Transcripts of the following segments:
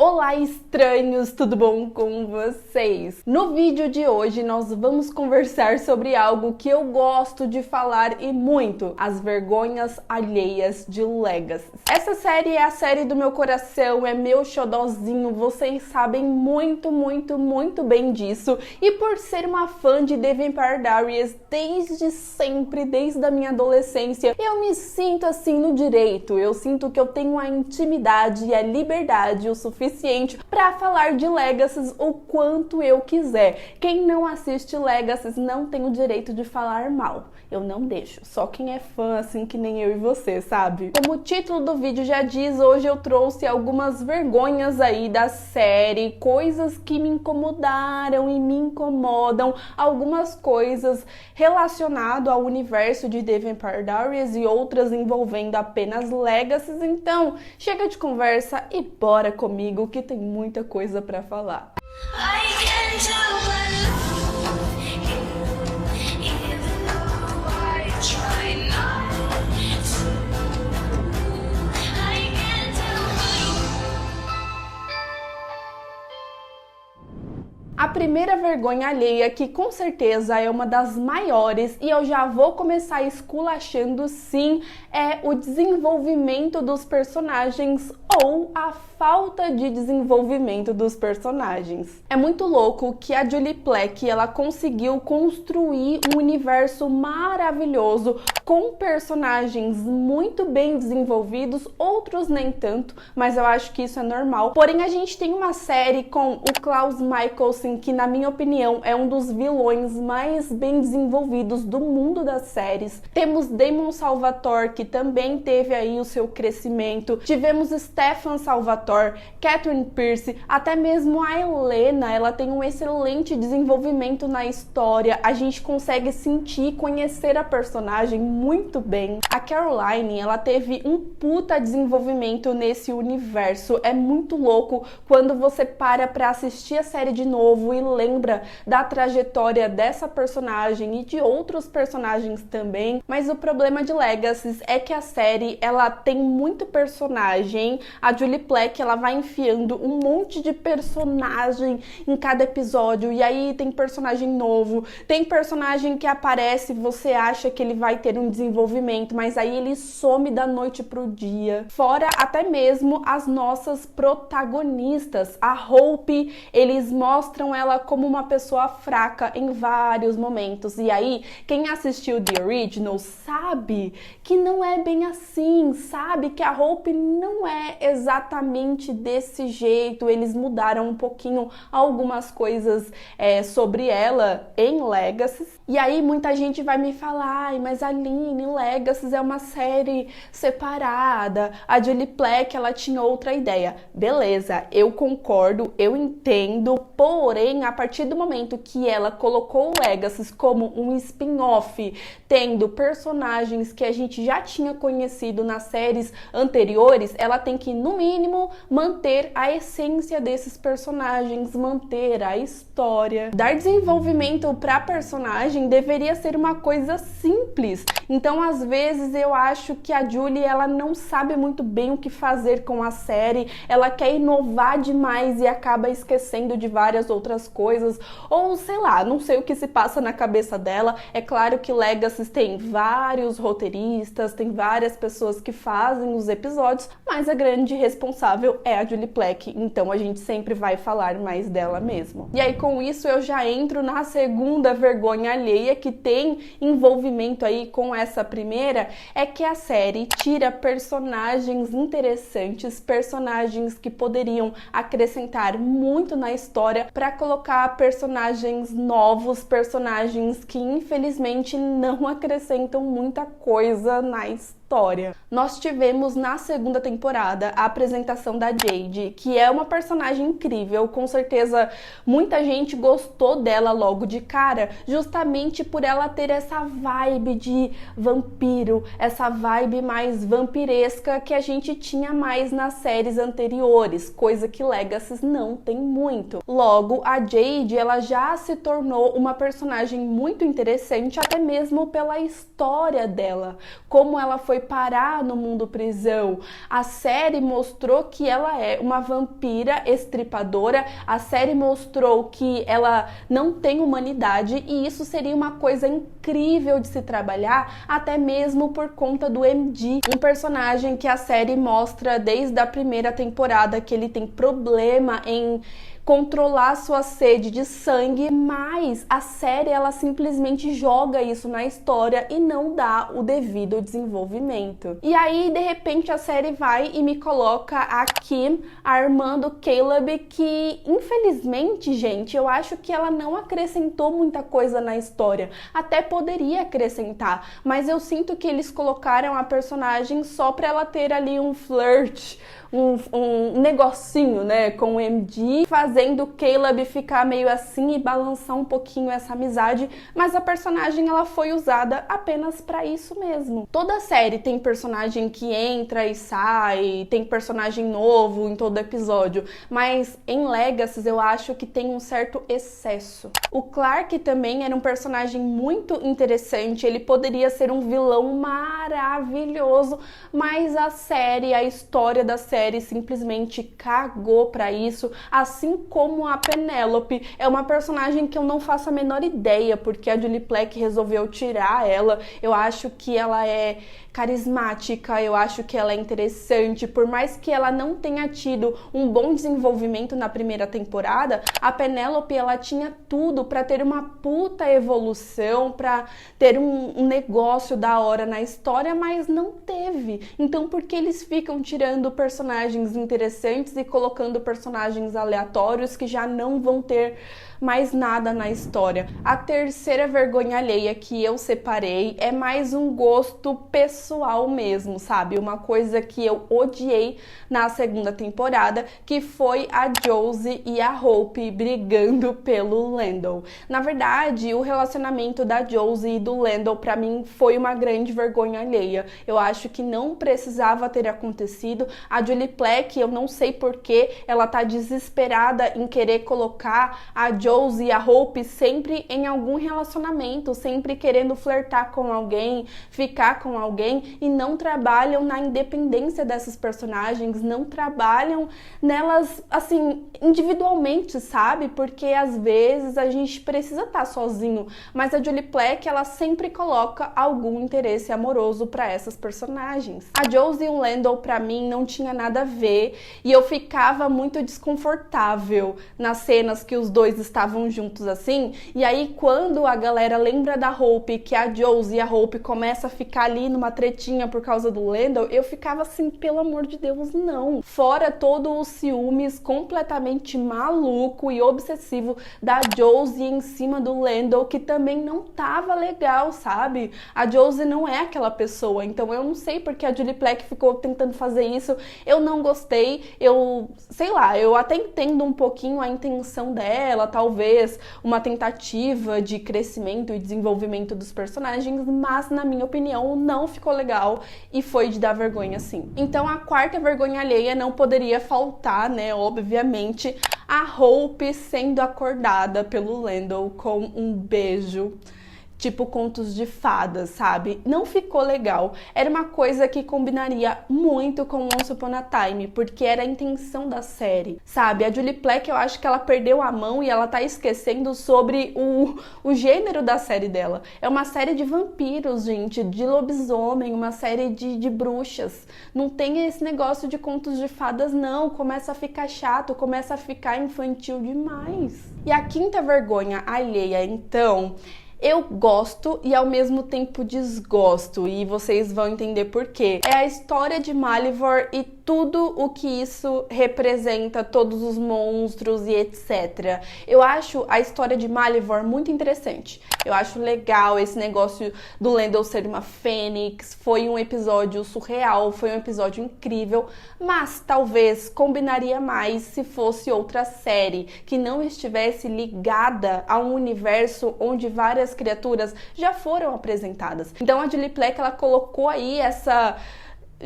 Olá, estranhos, tudo bom com vocês? No vídeo de hoje nós vamos conversar sobre algo que eu gosto de falar e muito, as vergonhas alheias de Legacy. Essa série é a série do meu coração, é meu xodozinho, vocês sabem muito bem disso. E por ser uma fã de The Vampire Diaries desde sempre, desde a minha adolescência, eu me sinto assim no direito, eu sinto que eu tenho a intimidade e a liberdade o suficiente para falar de Legacy o quanto eu quiser. Quem não assiste Legacy não tem o direito de falar mal. Eu não deixo. Só quem é fã, assim que nem eu e você, sabe? Como o título do vídeo já diz, hoje eu trouxe algumas vergonhas aí da série, coisas que me incomodaram e me incomodam, algumas coisas relacionadas ao universo de The Vampire Diaries e outras envolvendo apenas Legacy. Então, chega de conversa e bora comigo que tem muita coisa pra falar. A primeira vergonha alheia, que com certeza é uma das maiores, e eu já vou começar esculachando sim, é o desenvolvimento dos personagens ou a falta de desenvolvimento dos personagens. É muito louco que a Julie Plec, ela conseguiu construir um universo maravilhoso com personagens muito bem desenvolvidos, outros nem tanto, mas eu acho que isso é normal. Porém, a gente tem uma série com o Klaus Mikaelson, que na minha opinião é um dos vilões mais bem desenvolvidos do mundo das séries. Temos Damon Salvatore, que também teve aí o seu crescimento. Tivemos Stefan Salvatore, Catherine Pierce, até mesmo a Helena, ela tem um excelente desenvolvimento na história. A gente consegue sentir e conhecer a personagem muito bem. A Caroline, ela teve um puta desenvolvimento nesse universo. É muito louco quando você para pra assistir a série de novo e lembra da trajetória dessa personagem e de outros personagens também. Mas o problema de Legacy é que a série, ela tem muito personagem. A Julie Plec, ela vai enfiando um monte de personagem em cada episódio, e aí tem personagem novo, tem personagem que aparece, você acha que ele vai ter um desenvolvimento, mas aí ele some da noite pro dia. Fora até mesmo as nossas protagonistas. A Hope, eles mostram ela como uma pessoa fraca em vários momentos, e aí quem assistiu The Original sabe que não é bem assim, sabe que a Hope não é exatamente desse jeito. Eles mudaram um pouquinho algumas coisas sobre ela em Legacy. E aí muita gente vai me falar, ai, mas Aline, Legacy é uma série separada, a Julie Plec, ela tinha outra ideia. Beleza, eu concordo, eu entendo, porém, a partir do momento que ela colocou Legacy como um spin-off, tendo personagens que a gente já tinha conhecido nas séries anteriores, ela tem que, no mínimo, manter a essência desses personagens, manter a história. Dar desenvolvimento para personagem deveria ser uma coisa simples. Então, às vezes, eu acho que a Julie, ela não sabe muito bem o que fazer com a série, ela quer inovar demais e acaba esquecendo de várias outras coisas, ou sei lá, não sei o que se passa na cabeça dela. É claro que Legacy tem vários roteiristas, tem várias pessoas que fazem os episódios, mas a grande responsável é a Julie Plec, então a gente sempre vai falar mais dela mesmo. E aí com isso eu já entro na segunda vergonha alheia, que tem envolvimento aí com essa primeira, é que a série tira personagens interessantes, personagens que poderiam acrescentar muito na história, para colocar personagens novos, personagens que infelizmente não acrescentam muita coisa na história. Nós tivemos na segunda temporada a apresentação da Jade, que é uma personagem incrível, com certeza muita gente gostou dela logo de cara, justamente por ela ter essa vibe de vampiro, essa vibe mais vampiresca que a gente tinha mais nas séries anteriores, coisa que Legacy não tem muito. Logo, a Jade, ela já se tornou uma personagem muito interessante, até mesmo pela história dela, como ela foi parar no mundo prisão. A série mostrou que ela é uma vampira estripadora, a série mostrou que ela não tem humanidade e isso seria uma coisa incrível de se trabalhar, até mesmo por conta do MD, um personagem que a série mostra desde a primeira temporada que ele tem problema em controlar sua sede de sangue, mas a série ela simplesmente joga isso na história e não dá o devido desenvolvimento. E aí, de repente, a série vai e me coloca a Kim, a irmã do Caleb, que infelizmente, gente, eu acho que ela não acrescentou muita coisa na história. Até poderia acrescentar, mas eu sinto que eles colocaram a personagem só pra ela ter ali um flirt, um negocinho, né, com o MD, fazendo o Caleb ficar meio assim e balançar um pouquinho essa amizade, mas a personagem ela foi usada apenas pra isso mesmo. Toda série tem personagem que entra e sai, tem personagem novo em todo episódio, mas em Legacy eu acho que tem um certo excesso. O Clark também era um personagem muito interessante, ele poderia ser um vilão maravilhoso, mas a história da série simplesmente cagou pra isso, assim como a Penélope. É uma personagem que eu não faço a menor ideia porque a Julie Plec resolveu tirar ela. Eu acho que ela é carismática, eu acho que ela é interessante, por mais que ela não tenha tido um bom desenvolvimento na primeira temporada, a Penélope ela tinha tudo pra ter uma puta evolução, pra ter um negócio da hora na história, mas não teve. Então por que eles ficam tirando personagens interessantes e colocando personagens aleatórios que já não vão ter mais nada na história? A terceira vergonha alheia que eu separei é mais um gosto pessoal mesmo, sabe? Uma coisa que eu odiei na segunda temporada, que foi a Josie e a Hope brigando pelo Landon. Na verdade, o relacionamento da Josie e do Landon pra mim foi uma grande vergonha alheia. Eu acho que não precisava ter acontecido. A Julie Plec, eu não sei porquê, ela tá desesperada em querer colocar a Josie e a Hope sempre em algum relacionamento, sempre querendo flertar com alguém, ficar com alguém, e não trabalham na independência dessas personagens, não trabalham nelas, assim, individualmente, sabe? Porque às vezes a gente precisa estar sozinho, mas a Julie Plec, ela sempre coloca algum interesse amoroso para essas personagens. A Josie e o Landon, pra mim, não tinha nada a ver, e eu ficava muito desconfortável nas cenas que os dois estavam juntos assim, e aí quando a galera lembra da Hope, que a Josie e a Hope começa a ficar ali numa tretinha por causa do Landon, eu ficava assim, pelo amor de Deus, não. Fora todo o ciúmes completamente maluco e obsessivo da Josie em cima do Landon, que também não tava legal, sabe? A Josie não é aquela pessoa, então eu não sei porque a Julie Plec ficou tentando fazer isso, eu não gostei, sei lá, eu até entendo um pouquinho a intenção dela, talvez uma tentativa de crescimento e desenvolvimento dos personagens, mas na minha opinião não ficou legal e foi de dar vergonha sim. Então a quarta vergonha alheia não poderia faltar, né, obviamente, a Hope sendo acordada pelo Landon com um beijo, tipo contos de fadas, sabe? Não ficou legal. Era uma coisa que combinaria muito com Once Upon a Time, porque era a intenção da série, sabe? A Julie Plec, eu acho que ela perdeu a mão e ela tá esquecendo sobre o gênero da série dela. É uma série de vampiros, gente, de lobisomem, uma série de bruxas. Não tem esse negócio de contos de fadas, não. Começa a ficar chato, começa a ficar infantil demais. E a quinta vergonha alheia, então, eu gosto e ao mesmo tempo desgosto, e vocês vão entender por quê. É a história de Malivor e tudo o que isso representa, todos os monstros e etc. Eu acho a história de Malivor muito interessante. Eu acho legal esse negócio do Landon ser uma fênix. Foi um episódio surreal, foi um episódio incrível, mas talvez combinaria mais se fosse outra série que não estivesse ligada a um universo onde várias criaturas já foram apresentadas. Então a Julie Plec, ela colocou aí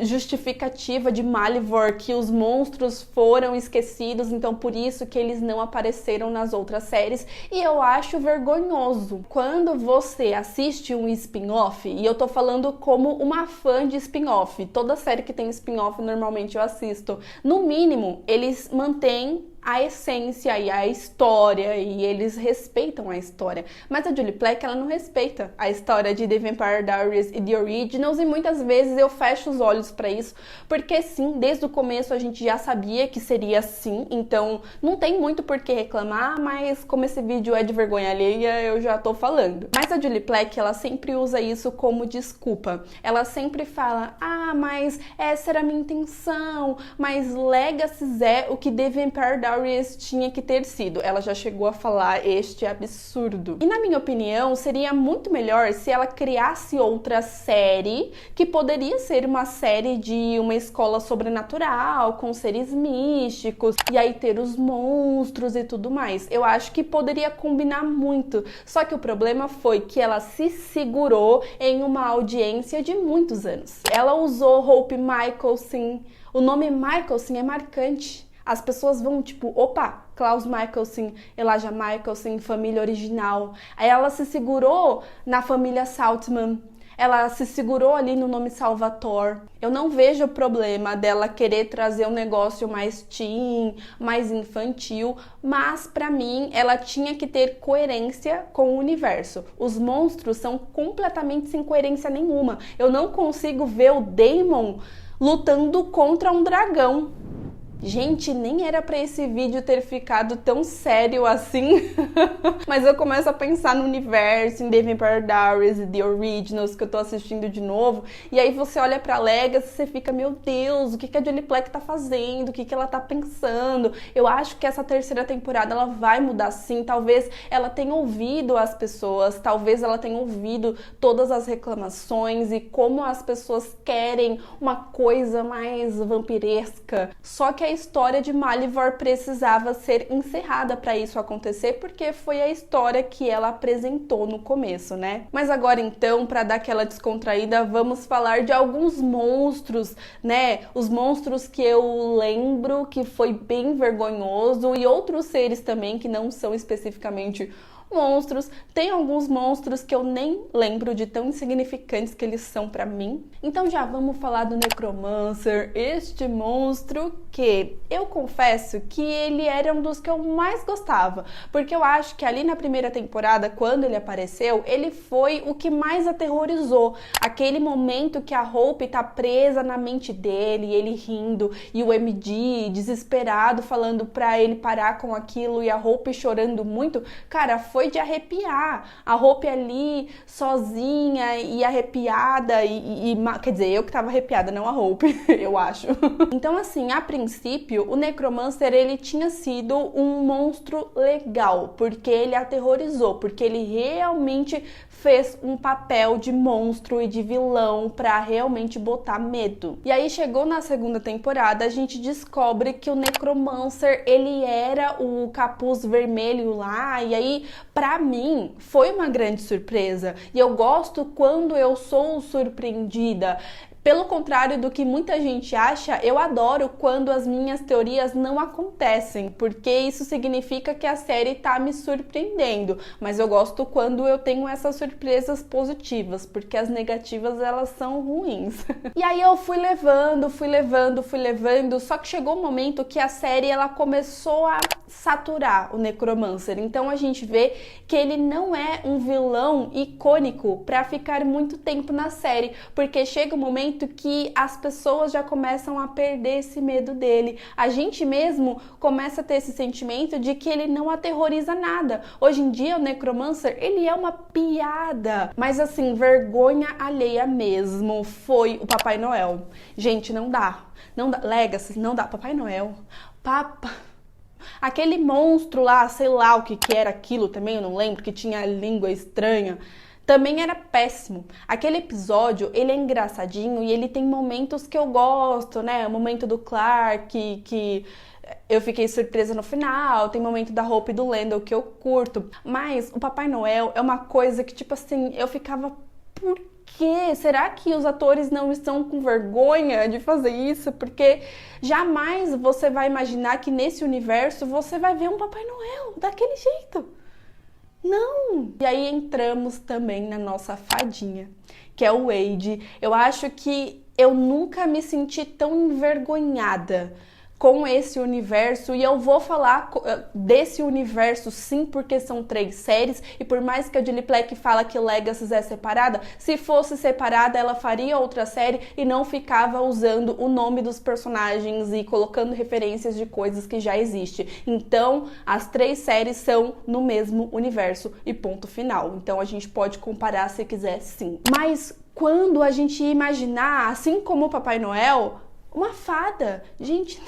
justificativa de Malivor que os monstros foram esquecidos, então por isso que eles não apareceram nas outras séries, e eu acho vergonhoso. Quando você assiste um spin-off, e eu tô falando como uma fã de spin-off, toda série que tem spin-off normalmente eu assisto, no mínimo eles mantêm a essência e a história, e eles respeitam a história. Mas a Julie Plec, ela não respeita a história de The Vampire Diaries e The Originals, e muitas vezes eu fecho os olhos pra isso, porque sim, desde o começo a gente já sabia que seria assim, então não tem muito por que reclamar, mas como esse vídeo é de vergonha alheia, eu já tô falando. Mas a Julie Plec, ela sempre usa isso como desculpa. Ela sempre fala, mas essa era a minha intenção, mas Legacies é o que The Vampire Diaries tinha que ter sido. Ela já chegou a falar este absurdo. E na minha opinião, seria muito melhor se ela criasse outra série, que poderia ser uma série de uma escola sobrenatural, com seres místicos, e aí ter os monstros e tudo mais. Eu acho que poderia combinar muito. Só que o problema foi que ela se segurou em uma audiência de muitos anos. Ela usou Hope Mikaelson. O nome Mikaelson é marcante. As pessoas vão tipo, opa, Klaus Mikaelson, Elijah Mikaelson, família original. Aí ela se segurou na família Saltman. Ela se segurou ali no nome Salvatore. Eu não vejo o problema dela querer trazer um negócio mais teen, mais infantil, mas pra mim ela tinha que ter coerência com o universo. Os monstros são completamente sem coerência nenhuma. Eu não consigo ver o Daemon lutando contra um dragão. Gente, nem era pra esse vídeo ter ficado tão sério assim, mas eu começo a pensar no universo, em The Vampire Diaries e The Originals, que eu tô assistindo de novo, e aí você olha pra Legacy e você fica, meu Deus, o que a Julie Plec tá fazendo, o que ela tá pensando? Eu acho que essa terceira temporada ela vai mudar sim, talvez ela tenha ouvido as pessoas, talvez ela tenha ouvido todas as reclamações e como as pessoas querem uma coisa mais vampiresca, só que a história de Malivor precisava ser encerrada para isso acontecer, porque foi a história que ela apresentou no começo, né? Mas agora então, para dar aquela descontraída, vamos falar de alguns monstros, né? Os monstros que eu lembro que foi bem vergonhoso, e outros seres também que não são especificamente monstros. Tem alguns monstros que eu nem lembro de tão insignificantes que eles são pra mim. Então já vamos falar do Necromancer, este monstro que eu confesso que ele era um dos que eu mais gostava, porque eu acho que ali na primeira temporada, quando ele apareceu, ele foi o que mais aterrorizou. Aquele momento que a Hope tá presa na mente dele, ele rindo, e o MD desesperado falando pra ele parar com aquilo, e a Hope chorando muito, cara, foi de arrepiar. A Hope ali, sozinha e arrepiada, quer dizer, eu que tava arrepiada, não a Hope, eu acho. Então, assim, a princípio, o Necromancer, ele tinha sido um monstro legal, porque ele aterrorizou, porque ele realmente fez um papel de monstro e de vilão pra realmente botar medo. E aí, chegou na segunda temporada, a gente descobre que o Necromancer, ele era o capuz vermelho lá, e aí, pra mim, foi uma grande surpresa. E eu gosto quando eu sou surpreendida. Pelo contrário do que muita gente acha, eu adoro quando as minhas teorias não acontecem, porque isso significa que a série tá me surpreendendo. Mas eu gosto quando eu tenho essas surpresas positivas, porque as negativas, elas são ruins. E aí eu fui levando, só que chegou um momento que a série ela começou a saturar o Necromancer. Então a gente vê que ele não é um vilão icônico pra ficar muito tempo na série, porque chega um momento que as pessoas já começam a perder esse medo dele. A gente mesmo começa a ter esse sentimento de que ele não aterroriza nada. Hoje em dia o Necromancer, ele é uma piada, mas assim, vergonha alheia mesmo foi o Papai Noel. Gente, não dá. Legacy, não dá. Papai Noel. Aquele monstro lá, sei lá o que era aquilo também, eu não lembro, que tinha língua estranha. Também era péssimo. Aquele episódio, ele é engraçadinho e ele tem momentos que eu gosto, né? O momento do Clark, que eu fiquei surpresa no final. Tem momento da Hope e do Landell que eu curto. Mas o Papai Noel é uma coisa que, tipo assim, eu ficava... Por quê? Será que os atores não estão com vergonha de fazer isso? Porque jamais você vai imaginar que nesse universo você vai ver um Papai Noel daquele jeito. Não! E aí entramos também na nossa fadinha, que é o Wade. Eu acho que eu nunca me senti tão envergonhada com esse universo, e eu vou falar desse universo sim, porque são 3 séries, e por mais que a Julie Plec fala que Legacy é separada, se fosse separada ela faria outra série e não ficava usando o nome dos personagens e colocando referências de coisas que já existem. Então, as 3 séries são no mesmo universo e ponto final. Então, a gente pode comparar se quiser sim. Mas quando a gente imaginar, assim como o Papai Noel, uma fada, gente,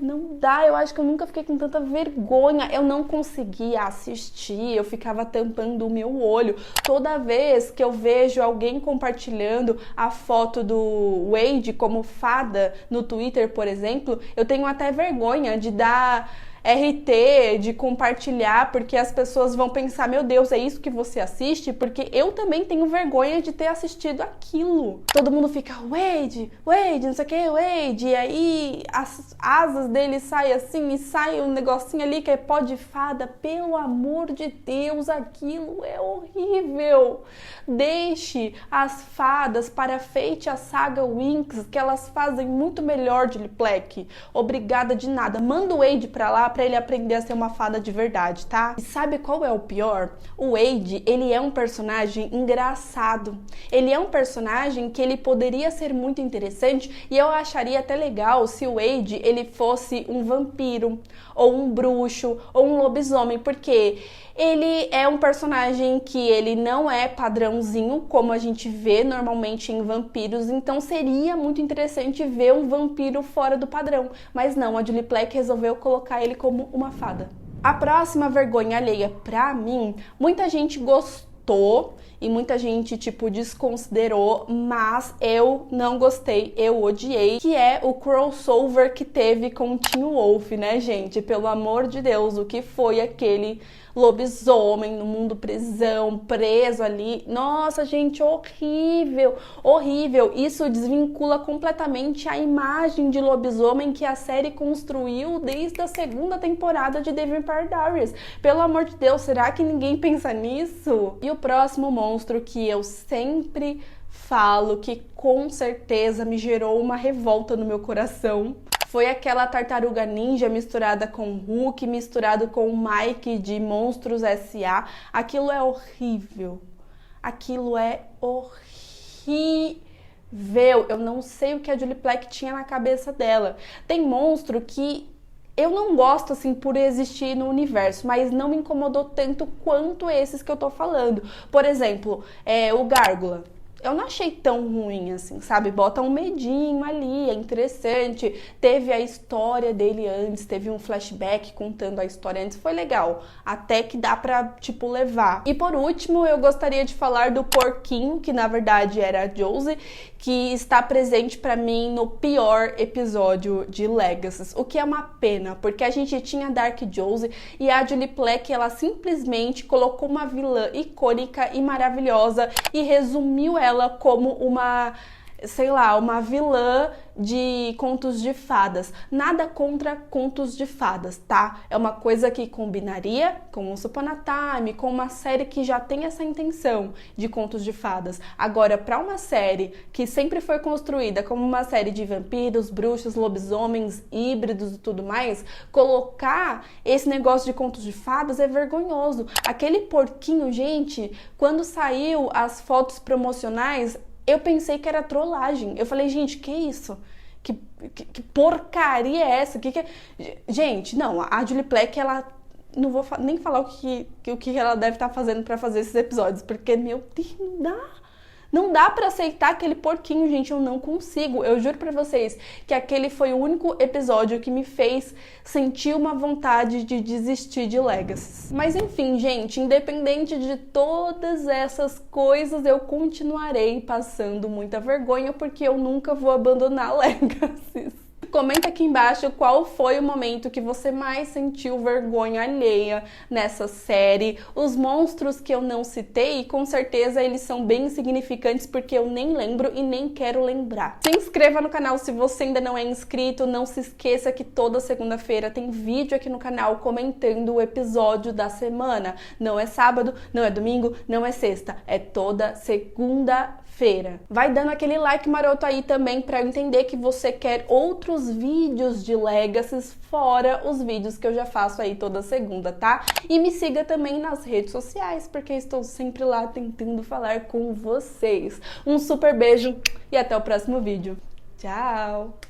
não dá, eu acho que eu nunca fiquei com tanta vergonha, eu não conseguia assistir, eu ficava tampando o meu olho. Toda vez que eu vejo alguém compartilhando a foto do Wade como fada no Twitter, por exemplo, eu tenho até vergonha de dar RT, de compartilhar, porque as pessoas vão pensar, meu Deus, é isso que você assiste? Porque eu também tenho vergonha de ter assistido aquilo. Todo mundo fica, Wade, não sei o que, Wade, e aí as asas dele saem assim, e sai um negocinho ali que é pó de fada. Pelo amor de Deus, aquilo é horrível. Deixe as fadas para a Fate, a Saga Winx, que elas fazem muito melhor, Julie Plec. Obrigada de nada. Manda o Wade pra lá pra ele aprender a ser uma fada de verdade, tá? E sabe qual é o pior? O Wade, ele é um personagem engraçado. Ele é um personagem que ele poderia ser muito interessante, e eu acharia até legal se o Wade, ele fosse um vampiro, ou um bruxo, ou um lobisomem, porque ele é um personagem que ele não é padrãozinho, como a gente vê normalmente em vampiros, então seria muito interessante ver um vampiro fora do padrão. Mas não, a Julie Plec resolveu colocar ele como uma fada. A próxima vergonha alheia pra mim, muita gente gostou e muita gente, tipo, desconsiderou, mas eu não gostei, eu odiei, que é o crossover que teve com o Teen Wolf, né, gente? Pelo amor de Deus, o que foi aquele lobisomem no mundo prisão, preso ali? Nossa, gente, horrível, horrível. Isso desvincula completamente a imagem de lobisomem que a série construiu desde a 2ª temporada de The Vampire Diaries. Pelo amor de Deus, será que ninguém pensa nisso? E o próximo monstro que eu sempre falo que com certeza me gerou uma revolta no meu coração foi aquela tartaruga ninja misturada com Hulk, misturado com o Mike de Monstros S.A. Aquilo é horrível. Aquilo é horrível. Eu não sei o que a Julie Plec tinha na cabeça dela. Tem monstro que eu não gosto, assim, por existir no universo, mas não me incomodou tanto quanto esses que eu tô falando. Por exemplo, o Gárgula. Eu não achei tão ruim assim, sabe? Bota um medinho ali, é interessante. Teve a história dele antes, teve um flashback contando a história antes, foi legal. Até que dá pra, tipo, levar. E por último, eu gostaria de falar do porquinho, que na verdade era a Josie, que está presente pra mim no pior episódio de Legacy. O que é uma pena, porque a gente tinha Dark Josie e a Julie Plec, ela simplesmente colocou uma vilã icônica e maravilhosa e resumiu ela como uma, sei lá, uma vilã de contos de fadas. Nada contra contos de fadas, tá? É uma coisa que combinaria com Once Upon a Time, com uma série que já tem essa intenção de contos de fadas. Agora, para uma série que sempre foi construída como uma série de vampiros, bruxos, lobisomens, híbridos e tudo mais, colocar esse negócio de contos de fadas é vergonhoso. Aquele porquinho, gente, quando saiu as fotos promocionais, eu pensei que era trollagem. Eu falei, gente, que isso? Que porcaria é essa? Gente, não, a Julie Plec, ela... Não vou nem falar o que ela deve estar fazendo pra fazer esses episódios, porque, meu Deus, não dá. Não dá pra aceitar aquele porquinho, gente, eu não consigo. Eu juro pra vocês que aquele foi o único episódio que me fez sentir uma vontade de desistir de Legacy. Mas enfim, gente, independente de todas essas coisas, eu continuarei passando muita vergonha, porque eu nunca vou abandonar Legacy. Comenta aqui embaixo qual foi o momento que você mais sentiu vergonha alheia nessa série. Os monstros que eu não citei, com certeza eles são bem insignificantes porque eu nem lembro e nem quero lembrar. Se inscreva no canal se você ainda não é inscrito. Não se esqueça que toda segunda-feira tem vídeo aqui no canal comentando o episódio da semana. Não é sábado, não é domingo, não é sexta. É toda segunda-feira. Vai dando aquele like maroto aí também para eu entender que você quer outros vídeos de Legacies fora os vídeos que eu já faço aí toda segunda, tá? E me siga também nas redes sociais, porque estou sempre lá tentando falar com vocês. Um super beijo e até o próximo vídeo. Tchau!